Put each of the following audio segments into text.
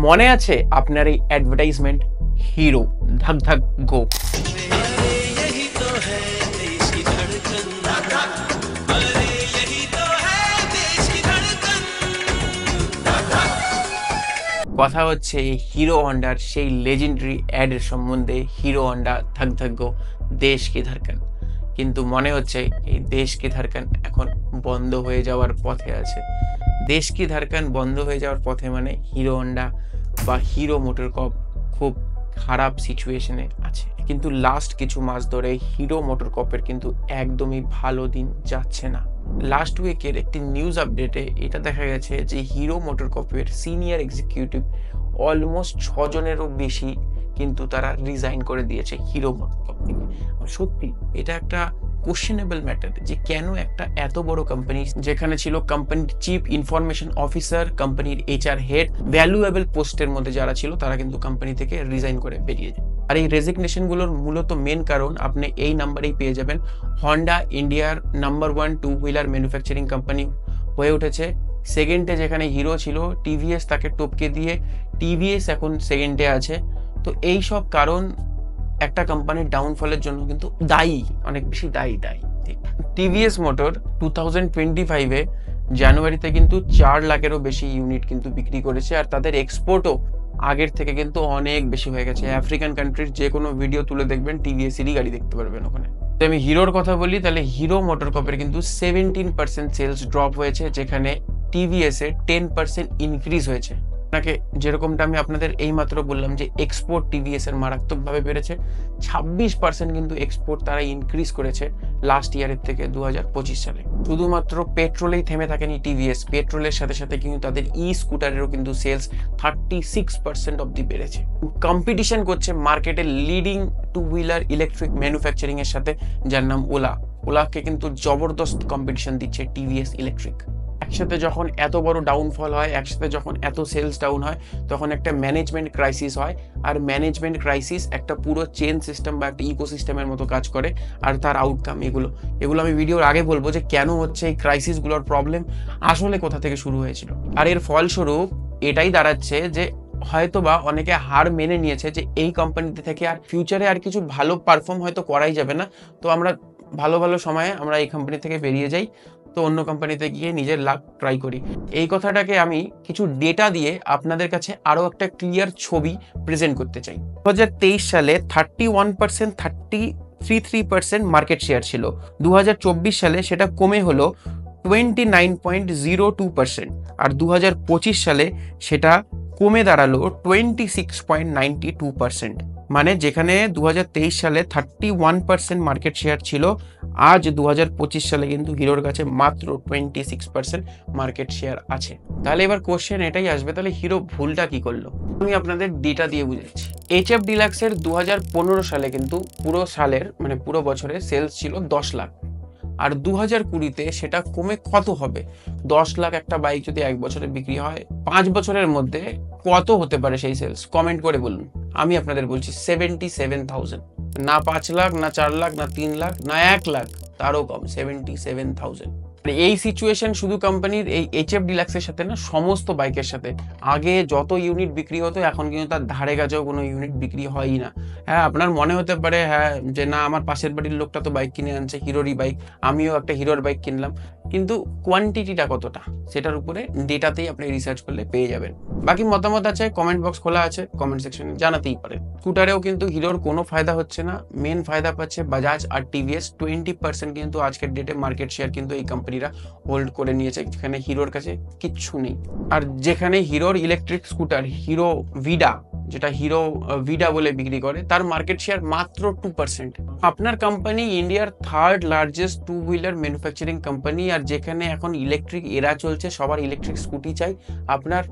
মনে আছে আপনার এই অ্যাডভার্টাইজমেন্ট হিরো ধাক ধাক গো? কথা হচ্ছে হিরো হন্ডার সেই লেজেন্ডারি অ্যাডের সম্বন্ধে, হিরো হন্ডা ধাক ধাক গো দেশ কি ধড়কন। কিন্তু মনে হচ্ছে এই দেশ কি ধড়কন এখন বন্ধ হয়ে যাওয়ার পথে আছে। দেশ কি ধড়কন বন্ধ হয়ে যাওয়ার পথে মানে হিরো হন্ডা বা হিরো মোটরকর্প খুব খারাপ সিচুয়েশনে আছে। কিন্তু লাস্ট কিছু মাস ধরে হিরো মোটরকর্পের কিন্তু একদমই ভালো দিন যাচ্ছে না। লাস্ট উইকের একটি নিউজ আপডেটে এটা দেখা গেছে যে হিরো মোটরকর্পের সিনিয়র এক্সিকিউটিভ অলমোস্ট 6 জনেরও বেশি কিন্তু তারা রিজাইন করে দিয়েছে হিরো মোটরকর্প থেকে। সত্যি এটা একটা কোশ্চেনেবল ম্যাটার যে কেন একটা এত বড় কোম্পানি, যেখানে ছিল কোম্পানির চিফ ইনফরমেশন অফিসার, কোম্পানির HR হেড, ভ্যালুয়েবল পোস্টের মধ্যে যারা ছিল তারা কিন্তু কোম্পানি থেকে রিজাইন করে বেরিয়ে যায়। আর এই রেজিগনেশনগুলোর মূলত মেন কারণ আপনি এই নাম্বারেই পেয়ে যাবেন। হন্ডা ইন্ডিয়ার number 1 two wheeler manufacturing company হয়ে উঠেছে। সেকেন্ডে যেখানে হিরো ছিল, টিভিএস তাকে টপকে দিয়ে টিভিএস এখন সেকেন্ডে আছে। তো এই সব কারণ একটা কোম্পানির ডাউনফলের জন্য কিন্তু দায়ী, অনেক বেশি দায়ী। টিভিএস মোটর 2025-এ জানুয়ারিতে কিন্তু 4 লাখেরও বেশি ইউনিট কিন্তু বিক্রি করেছে, আর তাদের এক্সপোর্টও আগের থেকে কিন্তু অনেক বেশি হয়ে গেছে। আফ্রিকান কান্ট্রির যে কোনো ভিডিও তুলে দেখবেন টিভিএসেরই গাড়ি দেখতে পারবেন ওখানে। তো আমি হিরোর কথা বলি, তাহলে হিরো মোটরকর্পের কিন্তু 17% সেলস ড্রপ হয়েছে, যেখানে টিভিএসের 10% ইনক্রিজ হয়েছে। আপনাকে যেরকমটা আমি আপনাদের এইমাত্র বললাম যে এক্সপোর্ট টিভিএস এর মারাত্মকভাবে বেড়েছে, 26% কিন্তু এক্সপোর্ট তারা ইনক্রিজ করেছে লাস্ট ইয়ারের থেকে 2025 সালে। শুধুমাত্র পেট্রোলেই থেমে থাকেনি টিভিএস, পেট্রোলের সাথে সাথে কিন্তু তাদের স্কুটারেরও কিন্তু সেলস 36% অব্দি বেড়েছে। কম্পিটিশন করছে মার্কেটের leading to wheeler electric manufacturing এর সাথে, যার নাম ওলাকে কিন্তু জবরদস্ত কম্পিটিশন দিচ্ছে টিভিএস ইলেকট্রিক। একসাথে যখন এত বড় ডাউনফল হয়, একসাথে যখন এত সেলস ডাউন হয়, তখন একটা ম্যানেজমেন্ট ক্রাইসিস হয়। আর ম্যানেজমেন্ট ক্রাইসিস একটা পুরো চেন সিস্টেম বা একটা ইকোসিস্টেমের মতো কাজ করে। আর তার আউটকাম এগুলো আমি ভিডিওর আগে বলবো যে কেন হচ্ছে এই ক্রাইসিসগুলোর প্রবলেম, আসলে কোথা থেকে শুরু হয়েছিল। আর এর ফলস্বরূপ এটাই দাঁড়াচ্ছে যে হয়তোবা অনেকে হার মেনে নিয়েছে যে এই কোম্পানিতে থেকে আর ফিউচারে আর কিছু ভালো পারফর্ম হয়তো করাই যাবে না, তো আমরা ভালো ভালো সময়ে আমরা এই কোম্পানি থেকে বেরিয়ে যাই, তো অন্য কোম্পানিতে গিয়ে নিজের লাক ট্রাই করি। এই কথাটাকে আমি কিছু ডেটা দিয়ে আপনাদের কাছে আরো একটা ক্লিয়ার ছবি প্রেজেন্ট করতে চাই। 2023 সালে 31%, 33% মার্কেট শেয়ার ছিল। 2024 সালে সেটা কমে হলো 29.02%, আর 2025 সালে সেটা কমে দাঁড়ালো 26.92%। মানে যেখানে 2023 সালে 31% মার্কেট শেয়ার ছিল, আজ 2025 সালে কিন্তু হিরোর কাছে মাত্র 26% মার্কেট শেয়ার আছে। তাহলে এবার কোশ্চেন এটাই আসবে, তাহলে হিরো ভুলটা কি করলো? আমি আপনাদের ডেটা দিয়ে বুঝাচ্ছি। HF ডিলাক্সের 2015 সালে কিন্তু পুরো বছরে সেলস ছিল 10 লাখ, আর 2020-তে সেটা কমে কত হবে? 10 লাখ একটা বাইক যদি 1 বছরে বিক্রি হয়, 5 বছরের মধ্যে কত হতে পারে সেই সেলস? কমেন্ট করে বলুন। আমি আপনাদের বলছি 77,000। না 5 লাখ, না 4 লাখ, না 3 লাখ, না 1 লাখ, তারও কম, 77,000। এই সিচুয়েশন শুধু কোম্পানির এই HF ডিলাক্সের সাথে না, সমস্ত বাইকের সাথে। আগে যত ইউনিট বিক্রি হতো, এখন কিন্তু তার ধারে কাছেও কোনো ইউনিট বিক্রি হয়ই না। হ্যাঁ, আপনার মনে হতে পারে হ্যাঁ যে না, আমার পাশের বাড়ির লোকটা তো বাইক কিনে আনছে, হিরোরই বাইক, আমিও একটা হিরোর বাইক কিনলাম, কিন্তু কোয়ান্টিটিটা কতটা সেটার উপরে ডেটাতেই আপনি রিসার্চ করলে পেয়ে যাবেন। বাকি মতামত আছে, কমেন্ট বক্স খোলা আছে, কমেন্ট সেকশনে জানাতেই পারেন। স্কুটারেও কিন্তু হিরোর কোনো ফায়দা হচ্ছে না, মেন ফায়দা পাচ্ছে বাজাজ আর টিভিএস। 20% কিন্তু আজকের ডেটে মার্কেট শেয়ার কিন্তু এই কোম্পানিরা হোল্ড করে নিয়েছে, যেখানে হিরোর কাছে কিচ্ছু নেই। আর যেখানে হিরোর ইলেকট্রিক স্কুটার হিরো ভিডা, যেটা হিরো ভিডা বলে বিক্রি করে, তার মার্কেট শেয়ার মাত্র 2%। আপনার কোম্পানি ইন্ডিয়ার 3rd largest two wheeler manufacturing company, আর যেখানে এখন ইলেকট্রিক এরা চলছে, সবার ইলেকট্রিক স্কুটি চাই, আপনার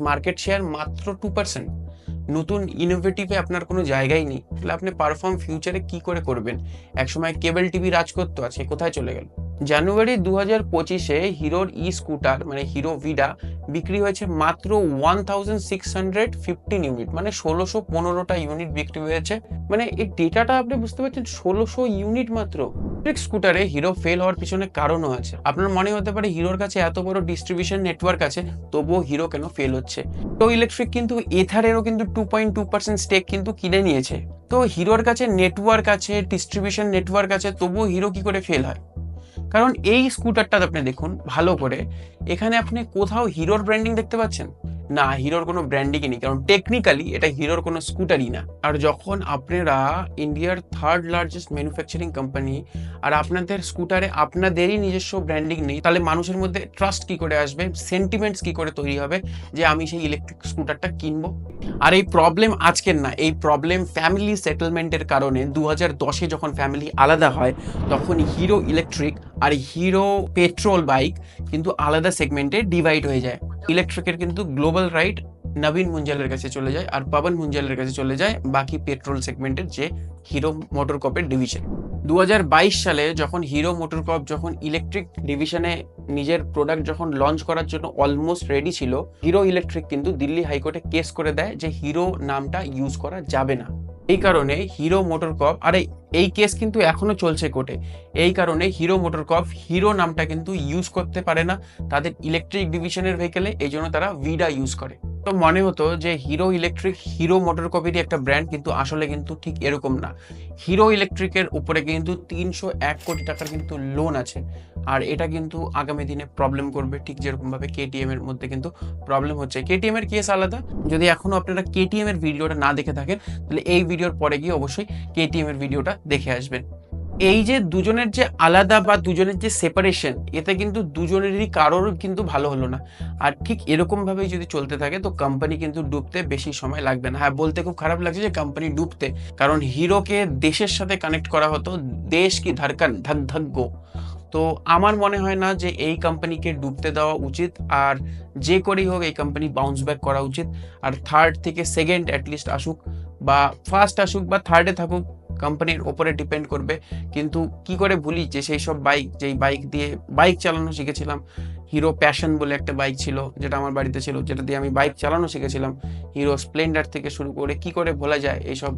মার্কেট শেয়ার মাত্র 2%। নতুন ইনোভেটিভে আপনার কোনো জায়গাই নেই, তাহলে আপনি পারফর্ম ফিউচারে কি করে করবেন? একসময় কেবল টিভি রাজ করতো, আছে কোথায় চলে গেল? জানুয়ারি 2025-এ হিরোর ই স্কুটার মানে হিরো ভিডা বিক্রি হয়েছে মাত্র 1615 ইউনিট, মানে 1615টা ইউনিট বিক্রি হয়েছে। মানে এই ডেটাটা আপনি বুঝতে পারছেন, 1600 ইউনিট মাত্র। ইলেকট্রিক স্কুটারে হিরো ফেল হওয়ার পিছনে কারণও আছে। আপনার মনে হতে পারে হিরোর কাছে এত বড় ডিস্ট্রিবিউশন নেটওয়ার্ক আছে, তবুও হিরো কেন ফেল হচ্ছে? তো ইলেকট্রিক কিন্তু এথারেরও কিন্তু 2.2% স্টেক কিন্তু কিনে নিয়েছে। তো হিরোর কাছে নেটওয়ার্ক আছে, ডিস্ট্রিবিউশন নেটওয়ার্ক আছে, তবুও হিরো কি করে ফেল হয়? কারণ এই স্কুটারটা আপনি দেখুন ভালো করে, এখানে আপনি কোথাও হিরোর ব্র্যান্ডিং দেখতে পাচ্ছেন না? হিরোর কোনো ব্র্যান্ডিংই নেই, কারণ টেকনিক্যালি এটা হিরোর কোনো স্কুটারই না। আর যখন আপনারা ইন্ডিয়ার 3rd লার্জেস্ট ম্যানুফ্যাকচারিং কোম্পানি, আর আপনাদের স্কুটারে আপনাদেরই নিজস্ব ব্র্যান্ডিং নেই, তাহলে মানুষের মধ্যে ট্রাস্ট কি করে আসবে, সেন্টিমেন্টস কি করে তৈরি হবে যে আমি সেই ইলেকট্রিক স্কুটারটা কিনবো? আর এই প্রবলেম আজকের না, এই প্রবলেম ফ্যামিলি সেটেলমেন্টের কারণে 2010-এ যখন ফ্যামিলি আলাদা হয়, তখন হিরো ইলেকট্রিক আর হিরো পেট্রোল বাইক কিন্তু আলাদা সেগমেন্টে ডিভাইড হয়ে যায়। ইলেকট্রিকের কিন্তু গ্লোবাল রাইট নবীন মুঞ্জালের কাছে চলে যায়, আর পবন মুঞ্জালের কাছে চলে যায় বাকি পেট্রোল সেগমেন্টের যে হিরো মোটরকপের ডিভিশন। 2022 সালে যখন হিরো মোটরকপ যখন ইলেকট্রিক ডিভিশনে নিজের প্রোডাক্ট যখন লঞ্চ করার জন্য অলমোস্ট রেডি ছিল, হিরো ইলেকট্রিক কিন্তু দিল্লি হাইকোর্টে কেস করে দেয় যে হিরো নামটা ইউজ করা যাবে না। এই কারণে হিরো মোটরকপ, আর এই কেস কিন্তু এখনো চলছে কোর্টে, এই কারণে হিরো মোটরকপ হিরো নামটা কিন্তু ইউজ করতে পারে না তাদের ইলেকট্রিক ডিভিশনের ভেহিকেলে, এই জন্য তারা ভিডা ইউজ করে। তো মনে হতো যে হিরো ইলেকট্রিক হিরো মোটরকপেরই একটা ব্র্যান্ড, কিন্তু আসলে কিন্তু ঠিক এরকম না। হিরো ইলেকট্রিকের উপরে কিন্তু 301 কোটি টাকার কিন্তু লোন আছে, আর এটা কিন্তু আগামী দিনে প্রবলেম করবে, ঠিক যেরকম ভাবে কেটিএম এর মধ্যে কিন্তু প্রবলেম হচ্ছে। কেটিএম এর কেস আলাদা, যদি এখনো আপনারা কেটিএম এর ভিডিওটা না দেখে থাকেন তাহলে এই ভিডিওর পরে গিয়ে অবশ্যই কেটিএম এর ভিডিওটা দেখে আসবেন। এই যে দুজনের যে আলাদা বা দুজনের যে সেপারেশন, এতে কিন্তু দুজনেরই কারোর কিন্তু ভালো হলো না। আর ঠিক এরকম ভাবেই যদি চলতে থাকে তো কোম্পানি কিন্তু ডুবতে বেশি সময় লাগবে না। হ্যাঁ, বলতে খুব খারাপ লাগছে যে কোম্পানি ডুবতে, কারণ হিরোকে দেশের সাথে কানেক্ট করা হতো, দেশ কি ধড়কন ধক ধক গো। তো আমার মনে হয় না যে এই কোম্পানিকে ডুবতে দেওয়া উচিত, আর যে করেই হোক এই কোম্পানি বাউন্স ব্যাক করা উচিত। আর 3rd থেকে 2nd অ্যাটলিস্ট আসুক, বা 1st আসুক বা 3rd-এ থাকুক, কোম্পানির ওপরে ডিপেন্ড করবে। কিন্তু কি করে ভুলি যে সেই সব বাইক, যেই বাইক দিয়ে বাইক চালানো শিখেছিলাম, হিরো প্যাশন বলে একটা বাইক ছিল যেটা আমার বাড়িতে ছিল, যেটা দিয়ে আমি বাইক চালানো শিখেছিলাম, হিরো স্প্লেন্ডার থেকে শুরু করে, কি করে ভোলা যায় এইসব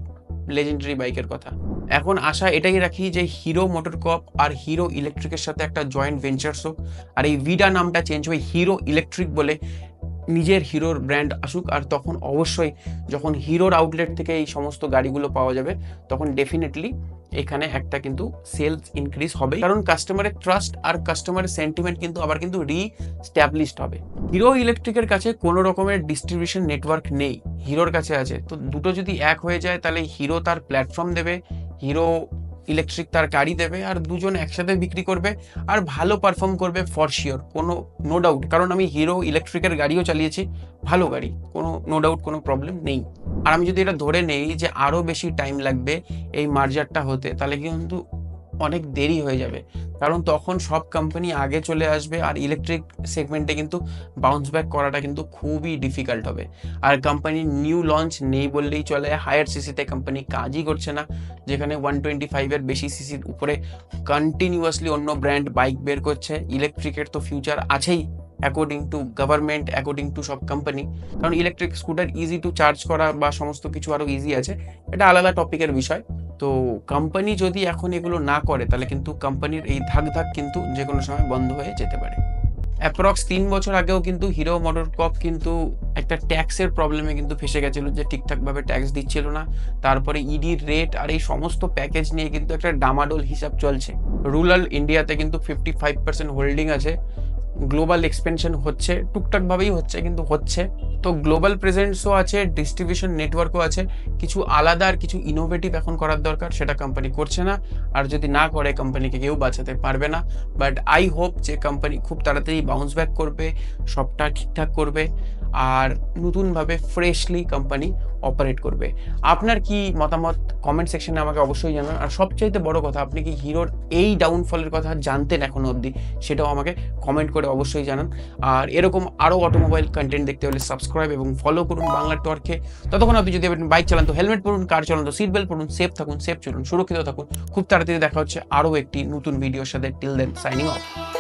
লেজেন্ডারি বাইকের কথা। এখন আশা এটাই রাখি যে হিরো মোটরকপ আর হিরো ইলেকট্রিকের সাথে একটা জয়েন্ট ভেঞ্চার্স হোক, আর এই ভিডা নামটা চেঞ্জ হয়ে হিরো ইলেকট্রিক বলে নিজের হিরোর ব্র্যান্ড আসুক। আর তখন অবশ্যই যখন হিরোর আউটলেট থেকে এই সমস্ত গাড়িগুলো পাওয়া যাবে, তখন ডেফিনেটলি এখানে একটা কিন্তু সেলস ইনক্রিজ হবে, কারণ কাস্টমারের ট্রাস্ট আর কাস্টমারের সেন্টিমেন্ট কিন্তু আবার কিন্তু রিস্ট্যাবলিশড হবে। হিরো ইলেকট্রিকের কাছে কোনো রকমের ডিস্ট্রিবিউশন নেটওয়ার্ক নেই, হিরোর কাছে আছে। তো দুটো যদি এক হয়ে যায়, তাহলে হিরো তার প্ল্যাটফর্ম দেবে, হিরো ইলেকট্রিক তার গাড়ি দেবে, আর দুজন একসাথে বিক্রি করবে আর ভালো পারফর্ম করবে ফর শিওর, কোনো নো ডাউট। কারণ আমি হিরো ইলেকট্রিকের গাড়িও চালিয়েছি, ভালো গাড়ি, কোনো নো ডাউট, কোনো প্রবলেম নেই। আর আমি যদি এটা ধরে নেই যে আরও বেশি টাইম লাগবে এই মার্জারটা হতে, তাহলে কিন্তু অনেক দেরি হয়ে যাবে, কারণ তখন সব কোম্পানি আগে চলে আসবে, আর ইলেকট্রিক সেগমেন্টে কিন্তু বাউন্স ব্যাক করাটা কিন্তু খুবই ডিফিকাল্ট হবে। আর কোম্পানির নিউ লঞ্চ নেই বললেই চলে, হায়ার সিসিতে কোম্পানি কাজই করছে না, যেখানে 125-এর বেশি সিসির উপরে কন্টিনিউয়াসলি অন্য ব্র্যান্ড বাইক বের করছে। ইলেকট্রিকের তো ফিউচার আছেই according to government, according to সব কোম্পানি, কারণ electric scooter easy to charge করা বা সমস্ত কিছু আরও ইজি আছে, এটা আলাদা টপিকের বিষয়। তো কোম্পানি যদি এখন এগুলো না করে, তাহলে কিন্তু কোম্পানির এই ধাক কিন্তু যে কোনো সময় বন্ধ হয়ে যেতে পারে। অ্যাপ্রক্স 3 বছর আগেও কিন্তু হিরো মোটরকপ কিন্তু একটা ট্যাক্সের প্রবলেমে কিন্তু ফেসে গেছিল, যে ঠিকঠাকভাবে ট্যাক্স দিচ্ছিল না। তারপরে ইডির রেট আর এই সমস্ত প্যাকেজ নিয়ে কিন্তু একটা ডামাডোল হিসাব চলছে। রুরাল ইন্ডিয়াতে কিন্তু 55% হোল্ডিং আছে, গ্লোবাল এক্সপেনশন হচ্ছে, টুকটাকভাবেই হচ্ছে কিন্তু হচ্ছে। তো গ্লোবাল প্রেজেন্সও আছে, ডিস্ট্রিবিউশন নেটওয়ার্কও আছে। কিছু আলাদা আর কিছু ইনোভেটিভ এখন করার দরকার, সেটা কোম্পানি করছে না। আর যদি না করে, কোম্পানিকে কেউ বাঁচাতে পারবে না। বাট আই হোপ যে কোম্পানি খুব তাড়াতাড়ি বাউন্স ব্যাক করবে, সবটা ঠিকঠাক করবে, আর নতুনভাবে ফ্রেশলি কোম্পানি অপারেট করবে। আপনার কি মতামত কমেন্ট সেকশনে আমাকে অবশ্যই জানান। আর সবচাইতে বড় কথা, আপনি কি হিরোর এই ডাউনফলের কথা জানতেন এখনো অবধি? সেটাও আমাকে কমেন্ট করে অবশ্যই জানান। আর এরকম আরও অটোমোবাইল কন্টেন্ট দেখতে হলে সাবস্ক্রাইব এবং ফলো করুন বাংলা টর্ককে। ততক্ষণ আপনি যদি বাইক চালান তো হেলমেট পরুন, কার চালান তো সিট বেল্ট পরুন, সেফ থাকুন, সেফ চলুন, সুরক্ষিত থাকুন। খুব তাড়াতাড়ি দেখা হচ্ছে আরও একটি নতুন ভিডিওর সাথে। Till then signing of.